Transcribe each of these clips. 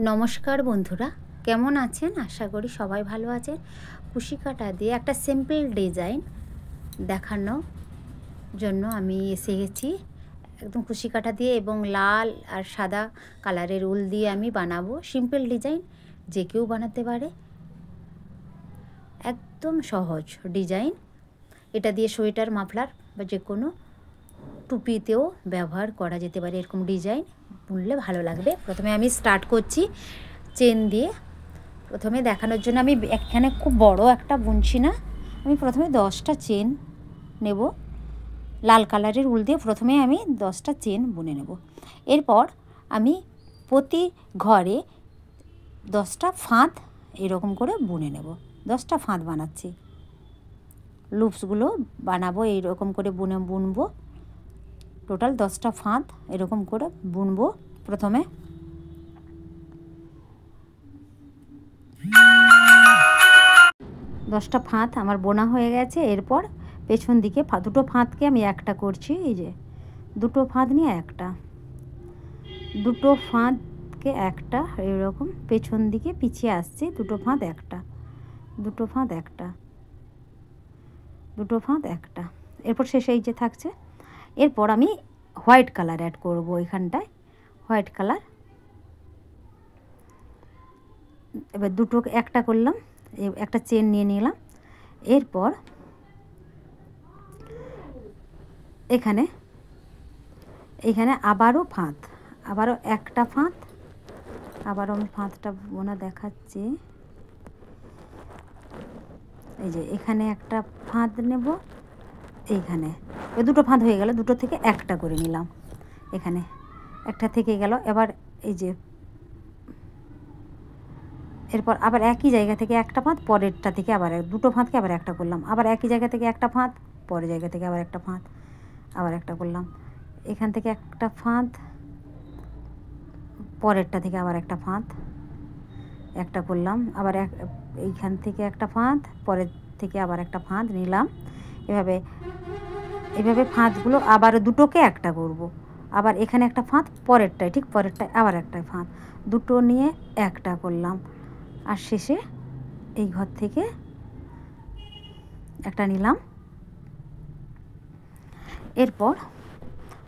নমস্কার বন্ধুরা, কেমন আছেন? আশা করি সবাই ভালো আছেন। কুশি কাঁটা দিয়ে একটা সিম্পল ডিজাইন দেখানোর জন্য আমি এসে গেছি। একদম কুশি কাঁটা দিয়ে এবং লাল আর সাদা কালারের উল দিয়ে আমি বানাবো সিম্পল ডিজাইন। যে কেউ বানাতে পারে, একদম সহজ ডিজাইন। এটা দিয়ে সোয়েটার, মাফলার বা যে কোনো টুপিতেও ব্যবহার করা যেতে পারে। এরকম ডিজাইন বুনলে ভালো লাগবে। প্রথমে আমি স্টার্ট করছি চেন দিয়ে। প্রথমে দেখানোর জন্য আমি এখানে খুব বড় একটা বুনছি না, আমি প্রথমে 10টা চেন নেব। লাল কালারের উল দিয়ে প্রথমে আমি 10টা চেন বুনে নেব। এরপর আমি প্রতি ঘরে 10টা ফাঁদ এরকম করে বুনে নেব। 10টা ফাঁদ বানাচ্ছি, লুপসগুলো বানাবো এইরকম করে বুনবো। টোটাল 10টা ফাঁদ এরকম করে বুনবো। প্রথমে 10টা ফাঁদ আমার বোনা হয়ে গেছে। এরপর পেছন দিকে দুটো ফাঁদকে আমি একটা করছি। এই যে দুটো ফাঁদ নিয়ে একটা, দুটো ফাঁদকে একটা এরকম পেছন দিকে পিছিয়ে আসছে। দুটো ফাঁদ একটা, দুটো ফাঁদ একটা, দুটো ফাঁদ একটা, এরপর শেষে এই যে থাকছে। এরপর আমি হোয়াইট কালার অ্যাড করব এখানটায়, হোয়াইট কালার। এবার দুটো একটা করলাম, একটা চেন নিয়ে নিলাম। এরপর এখানে আবারও ফাঁদ, আবারও একটা ফাঁদ, আবারও আমি ফাঁদটা বোনা দেখাচ্ছি। এই যে এখানে একটা ফাঁদ নেব, এইখানে ওই দুটো ফাঁদ হয়ে গেল। দুটো থেকে একটা করে নিলাম, এখানে একটা থেকে গেল। এবার এই যে এরপর আবার একই জায়গা থেকে একটা ফাঁদ, পরেরটা থেকে আবার দুটো ফাঁদকে আবার একটা করলাম। আবার একই জায়গা থেকে একটা ফাঁদ, পরের জায়গা থেকে আবার একটা ফাঁদ, আবার একটা করলাম। এখান থেকে একটা ফাঁদ, পরেরটা থেকে আবার একটা ফাঁদ, একটা করলাম। আবার এইখান থেকে একটা ফাঁদ, পরের থেকে আবার একটা ফাঁদ নিলাম। এভাবে এভাবে ফাঁদগুলো আবার দুটোকে একটা করব। আবার এখানে একটা ফাঁদ, পরেরটায় ঠিক পরেরটায় আবার একটা ফাঁদ, দুটো নিয়ে একটা করলাম। আর শেষে এই ঘর থেকে একটা নিলাম। এরপর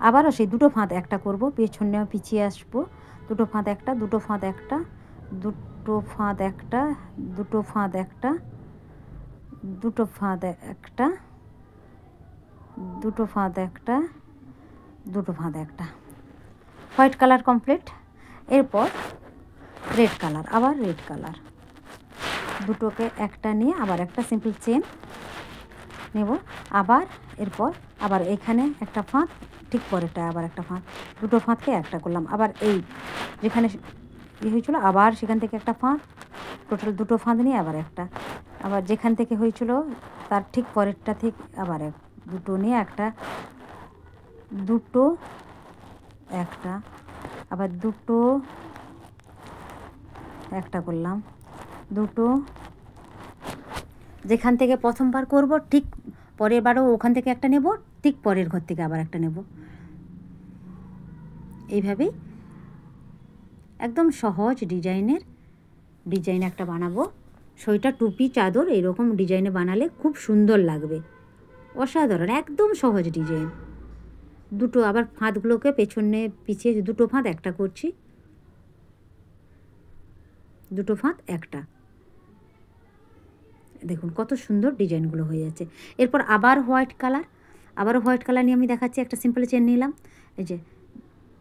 আবারও সেই দুটো ফাঁদ একটা করব, পেছনে পিছিয়ে আসবো। দুটো ফাঁদ একটা, দুটো ফাঁদ একটা, দুটো ফাঁদ একটা, দুটো ফাঁদ একটা, দুটো ফাঁদ একটা, দুটো ফাঁদ একটা, দুটো ফাঁদ একটা। White colour complete. এরপর রেড কালার, আবার রেড কালার। দুটোকে একটা নিয়ে আবার একটা সিম্পল চেন নেব। আবার এরপর আবার এখানে একটা ফাঁদ, ঠিক পরেরটা আবার একটা ফাঁদ, দুটো ফাঁদকে একটা করলাম। আবার এই যেখানে হয়েছিল আবার সেখান থেকে একটা ফাঁদ, টোটাল দুটো ফাঁদ নিয়ে আবার একটা। আবার যেখান থেকে হয়েছিল তার ঠিক পরেরটা থেকে আবার দুটো নিয়ে একটা, দুটো একটা, আবার দুটো একটা করলাম। দুটো যেখান থেকে প্রথমবার করব ঠিক পরের বারও ওখান থেকে একটা নেব, ঠিক পরের ঘর থেকে আবার একটা নেব। এইভাবেই একদম সহজ ডিজাইন একটা বানাবো। সোয়েটার, টুপি, চাদর এরকম ডিজাইনে বানালে খুব সুন্দর লাগবে, অসাধারণ, একদম সহজ ডিজাইন। দুটো আবার ফাঁদগুলোকে পেছনে পিছিয়ে দুটো ফাঁদ একটা করছি, দুটো ফাঁদ একটা। দেখুন কত সুন্দর ডিজাইনগুলো হয়ে যাচ্ছে। এরপর আবার হোয়াইট কালার, আবারও হোয়াইট কালার নিয়ে আমি দেখাচ্ছি। একটা সিম্পল চেন নিলাম, এই যে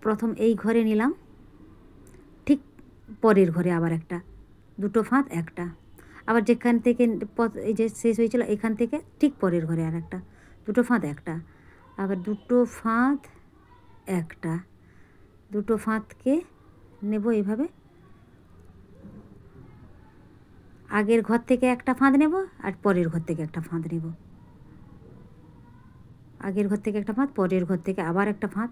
প্রথম এই ঘরে নিলাম, ঠিক পরের ঘরে আবার একটা, দুটো ফাঁদ একটা। আবার যেখান থেকে এই যে শেষ হয়েছিল এখান থেকে ঠিক পরের ঘরে আর একটা, দুটো ফাঁদ একটা, আবার দুটো ফাঁদ একটা, দুটো ফাঁদকে নেব এইভাবে। আগের ঘর থেকে একটা ফাঁদ নেব আর পরের ঘর থেকে একটা ফাঁদ নেব। আগের ঘর থেকে একটা ফাঁদ, পরের ঘর থেকে আবার একটা ফাঁদ,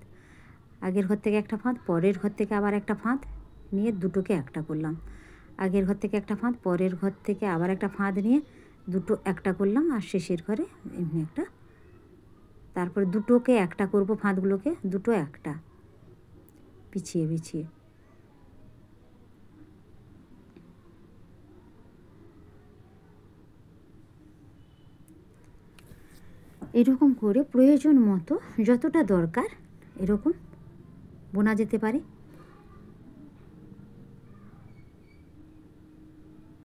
আগের ঘর থেকে একটা ফাঁদ, পরের ঘর থেকে আবার একটা ফাঁদ নিয়ে দুটোকে একটা করলাম। আগের ঘর থেকে একটা ফাঁদ, পরের ঘর থেকে আবার একটা ফাঁদ নিয়ে দুটো একটা করলাম। আর শেষের ঘরে এমনি একটা, তারপরে দুটোকে একটা করব, ফাঁদগুলোকে দুটো একটা পিছিয়ে পিছিয়ে। এরকম করে প্রয়োজন মতো যতটা দরকার এরকম বোনা যেতে পারে।